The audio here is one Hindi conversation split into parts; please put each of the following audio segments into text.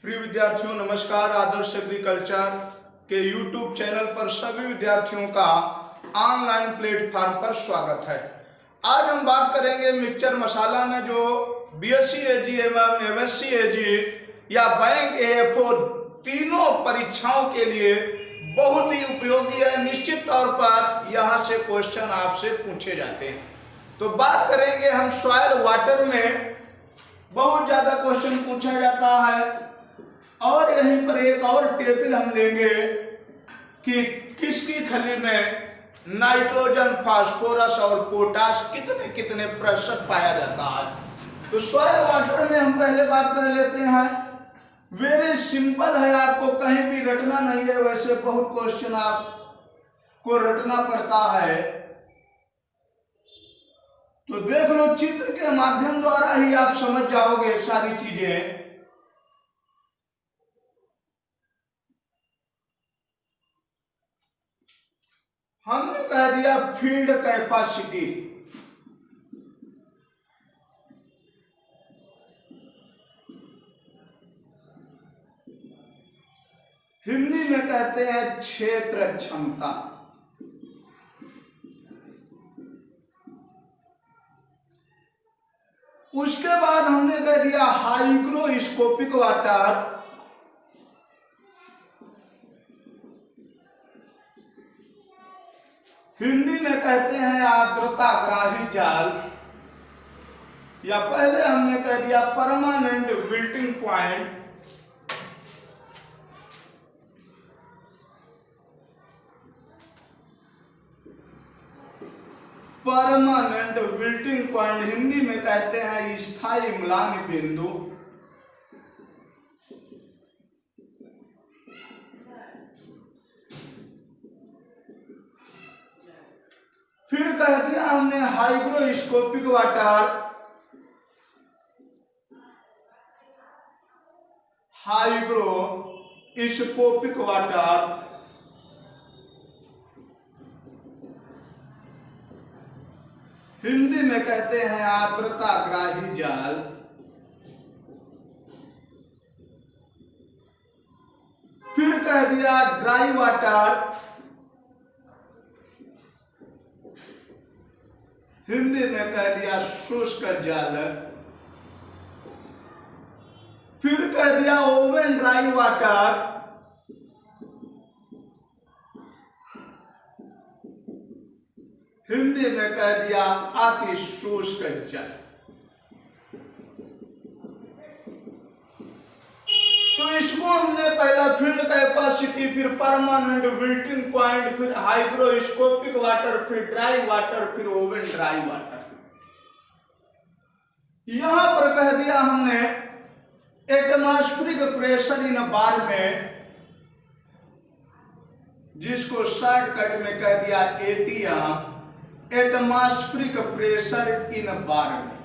प्रिय विद्यार्थियों नमस्कार। आदर्श एग्रीकल्चर के YouTube चैनल पर सभी विद्यार्थियों का ऑनलाइन प्लेटफॉर्म पर स्वागत है। आज हम बात करेंगे मिक्सचर मसाला में जो BSc AG एवं MSc AG या बैंक AFO तीनों परीक्षाओं के लिए बहुत ही उपयोगी है। निश्चित तौर पर यहाँ से क्वेश्चन आपसे पूछे जाते हैं। तो बात करेंगे हम सॉइल वाटर में बहुत ज्यादा क्वेश्चन पूछा जाता है और यहीं पर एक और टेबल हम लेंगे कि किसकी खली में नाइट्रोजन, फास्फोरस और पोटाश कितने कितने प्रतिशत पाया जाता है। तो सॉइल वाटर में हम पहले बात कर लेते हैं। वेरी सिंपल है, आपको कहीं भी रटना नहीं है। वैसे बहुत क्वेश्चन आपको रटना पड़ता है, तो देख लो चित्र के माध्यम द्वारा ही आप समझ जाओगे सारी चीजें। हमने कह दिया फील्ड कैपेसिटी, हिंदी में कहते हैं क्षेत्र क्षमता। उसके बाद हमने कह दिया हाइग्रोस्कोपिक वाटर, हिंदी में कहते हैं आर्द्रता ग्राही जाल, या पहले हमने कह दिया permanent wilting point. Permanent wilting point Hindi में कहते हैं स्थायी म्लान बिंदु। फिर कह दिया हमने hygroscopic water, hygroscopic water Hindi में कहते हैं आर्द्रता ग्राही जाल। फिर कह दिया ड्राई वाटर, हिंदी में कह दिया शुष्क जल। फिर कह दिया ओवन ड्राई वाटर, हिंदी में कह दिया अति शुष्क जल। तो इसको हमने पहला फील्ड कैपेसिटी, फिर परमानेंट विल्टिंग पॉइंट, फिर हाइग्रोस्कोपिक वाटर, फिर ड्राई वाटर, फिर ओवन ड्राई वाटर। यहां पर कह दिया हमने एटमॉस्फेरिक प्रेशर इन बार में, जिसको शॉर्टकट में कह दिया ATM, एटमॉस्फेरिक प्रेशर इन बार में।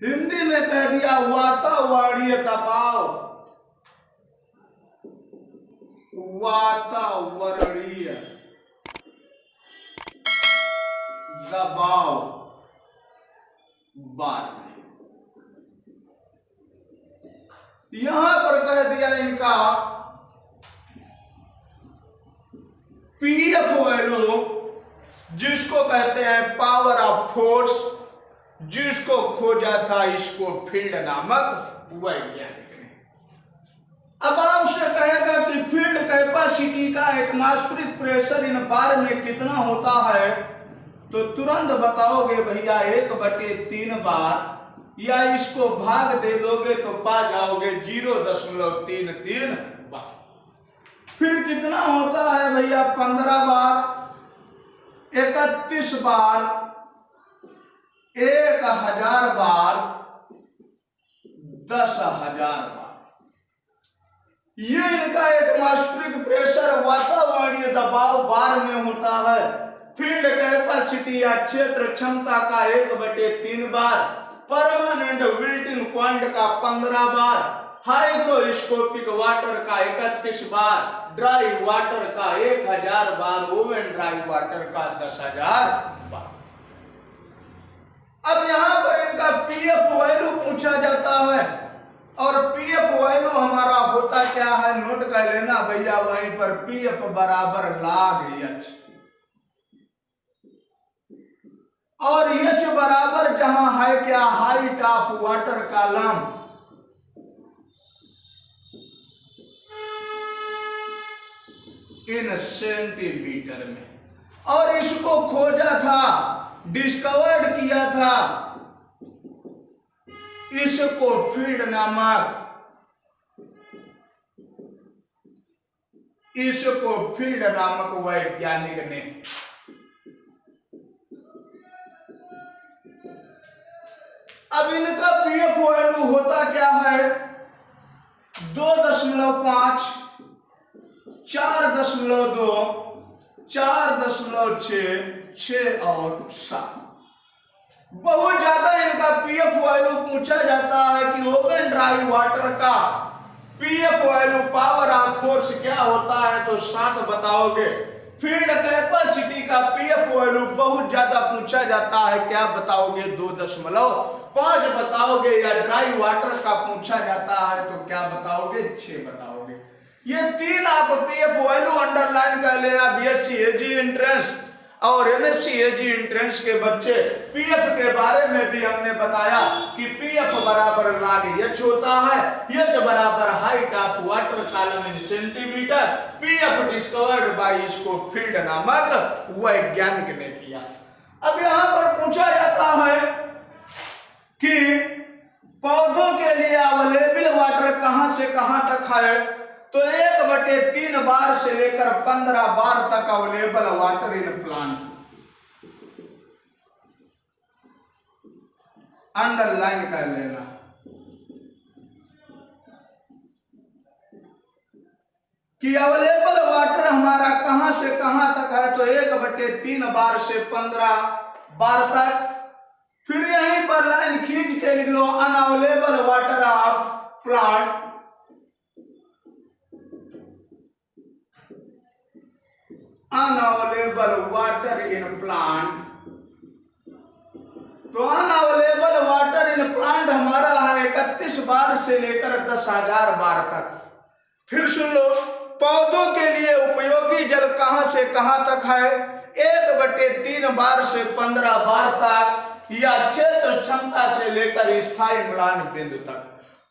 हिंदी में कह दिया वातावरणीय दबाव, वातावरणीय दबाव बार में। यहां पर कह दिया इनका पीएफ वैल्यू, जिसको कहते हैं पावर ऑफ फोर्स, जिसको खोजा था इसको फील्ड नामक वैज्ञानिक ने। अब आपसे कहेगा कि फील्ड कैपेसिटी का एटमॉस्फेरिक प्रेशर इन बार में कितना होता है, तो तुरंत बताओगे भैया 1/3 बार, या इसको भाग दे दोगे तो पा जाओगे 0.33 बार। फिर कितना होता है भैया 15 बार, 31 बार, 1000 बार, 10,000 बार। ये इनका एटमॉस्फेरिक प्रेशर वातावरणीय दबाव बार में होता है। फील्ड कैपेसिटी या क्षेत्र क्षमता का 1/3 बार, परमानेंट विल्टिंग पॉइंट का 15 बार, हाइग्रोस्कोपिक वाटर का 31 बार, ड्राई वाटर का 1000 बार, ओवन ड्राई वाटर का 10,000 बार। अब यहां पर इनका पीएफ वैल्यू पूछा जाता है और पीएफ वैल्यू हमारा होता क्या है, नोट कर लेना भैया वहीं पर, पीएफ बराबर log एच, और एच बराबर जहां है क्या, height of water column, in centimetre में। और इसको खोजा था, डिस्कवर्ड किया था, इसको फील्ड नामक, इसको फील्ड नामक वैज्ञानिक ने। अब इनका पीएफ वैल्यू होता क्या है, 2.5, 4.2, 4.6, 6 और 7। बहुत ज्यादा इनका पीएफ वैल्यू पूछा जाता है कि ओवन ड्राई वाटर का PF value, power of force क्या होता है, तो 7 बताओगे। फील्ड कैपेसिटी का पीएफ वैल्यू बहुत ज्यादा पूछा जाता है, क्या बताओगे, 2.5 बताओगे। या ड्राई वाटर का पूछा जाता है तो क्या बताओगे, 6 बताओगे। ये 3 आप पीएफ वैल्यू अंडरलाइन कर लेना। बीएससी एजी एंट्रेंस और एमएससी एजी एंट्रेंस के बच्चे, पीएफ के बारे में भी हमने बताया कि पीएफ बराबर log एच होता है, एच बराबर height of water column in centimetre. PF discovered by इसको फील्ड नामक वैज्ञानिक ने किया। अब यहां पर पूछा जाता है कि पौधों के लिए अवेलेबल वाटर कहां से कहां तक है, तो 1/3 बार से लेकर 15 बार तक available water in plant. Underline कर लेना कि अवेलेबल वाटर हमारा कहां से कहां तक है, तो 1/3 बार से 15 बार तक। फिर यहीं पर लाइन खींच के लिख लो, unavailable water of plant, unavailable water in plant. तो अनअवेलेबल वाटर इन प्लांट हमारा है 31 बार से लेकर 10,000 बार तक। फिर सुन लो, पौधों के लिए उपयोगी जल कहां से कहां तक है, 1/3 बार से 15 बार तक, या क्षेत्र क्षमता से लेकर स्थायी मिलान बिंदु तक।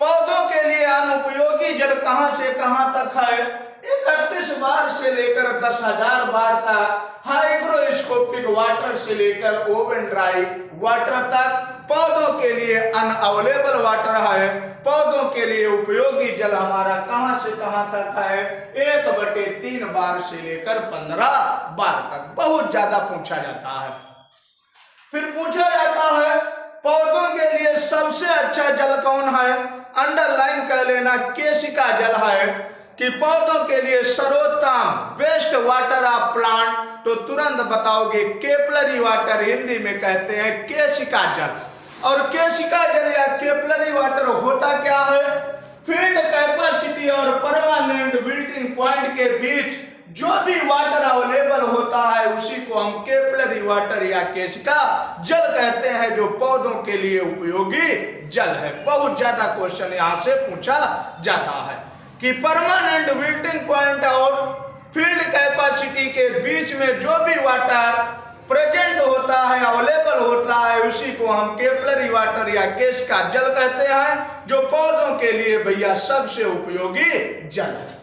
पौधों के लिए अनुपयोगी जल कहां से कहां तक है, 31 बार से लेकर 10,000 बार तक। हाइग्रोस्कोपिक वाटर से लेकर ओवन ड्राई वाटर तक। पौधों के लिए अनअवेलेबल वाटर है, पौधों के लिए उपयोगी जल हमारा कहां से कहां तक है, 1/3 बार से लेकर 15 बार तक। बहुत ज्यादा पूछा जाता है। फिर पूछा जाता है पौधों के लिए सबसे अच्छा जल कौन है, अंडरलाइन कर लेना, केशिका जल है। कि पौधों के लिए सर्वोत्तम बेस्ट वाटर ऑफ प्लांट, तो तुरंत बताओगे केपलरी वाटर, हिंदी में कहते हैं केशिका जल। और केशिका जल या केपलरी वाटर होता क्या है, फील्ड कैपेसिटी और परमानेंट बिल्टिंग पॉइंट के बीच जो भी वाटर अवेलेबल होता है उसी को हम केपलरी वाटर या केशिका जल कहते हैं, जो पौधों के लिए उपयोगी जल है। बहुत ज्यादा क्वेश्चन यहां से पूछा जाता है कि परमानेंट बिल्टिंग पॉइंट और फील्ड कैपेसिटी के बीच में जो भी वाटर प्रेजेंट होता है, अवेलेबल होता है, उसी को हम केपलरी वाटर या केशिका जल कहते हैं, जो पौधों के लिए भैया सबसे उपयोगी जल है।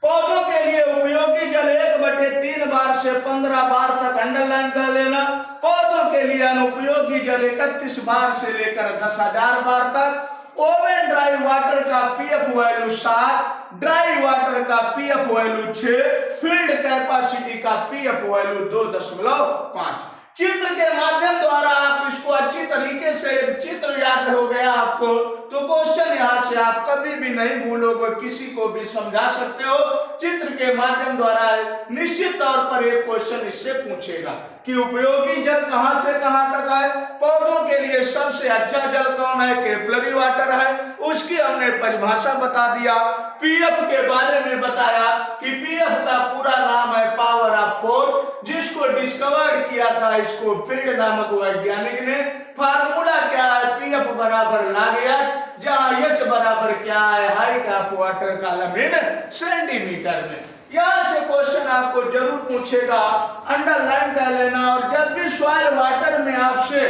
पौधों के लिए उपयोगी जल 1/3 बार से 15 बार तक अंडरलाइन कर लेना। पौधों के लिए अनुपयोगी जल 31 बार से लेकर 10,000 बार तक। ओवन ड्राई वाटर का पीएफ वैल्यू 7, ड्राई वाटर का पीएफ वैल्यू 6, फील्ड कैपेसिटी का पीएफ वैल्यू 2.5। चित्र के माध्यम द्वारा आप इसको अच्छी तरीके से, एक चित्र याद हो गया आपको तो क्वेश्चन यहां से आप कभी भी नहीं भूलोगे, किसी को भी समझा सकते हो। चित्र के माध्यम द्वारा निश्चित तौर पर एक क्वेश्चन इससे पूछेगा कि उपयोगी जल कहां से कहां तक है, पौधों के लिए सबसे अच्छा जल कौन है, केपलरी वाटर है। उसकी हमने परिभाषा बता दिया। पीएफ के बारे में बताया कि पीएफ का पूरा नाम है पावर ऑफ फोर्स, जिसको डिस्कवर्ड किया था इसको फील्ड नामक वैज्ञानिक ने। फार्मूला क्या है, पीएफ बराबर log h, जहां h बराबर क्या है, height of water column in centimetre में। यहां से क्वेश्चन आपको जरूर पूछेगा, अंडरलाइन कर लेना। और जब भी सॉइल वाटर में आपसे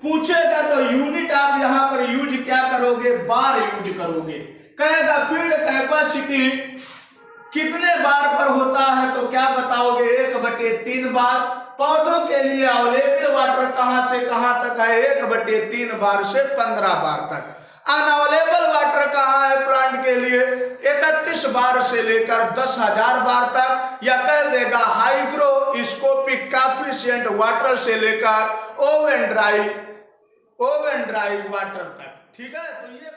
पूछेगा तो यूनिट आप यहां पर यूज क्या करोगे, बार यूज करोगे। कहेगा फील्ड कैपेसिटी कितने बार पर होता है, तो क्या बताओगे, 1/3 बार। पौधों के लिए अवेलेबल वाटर कहां से कहां तक है, 1/3 बार से 15 बार तक। अनअवेलेबल वाटर कहां है प्लांट के लिए, 31 बार से लेकर 10,000 बार तक। या कह देगा हाइग्रोस्कोपिक काफिशिएंट वाटर से लेकर ओवन ड्राई वाटर तक। ठीक है, तो ये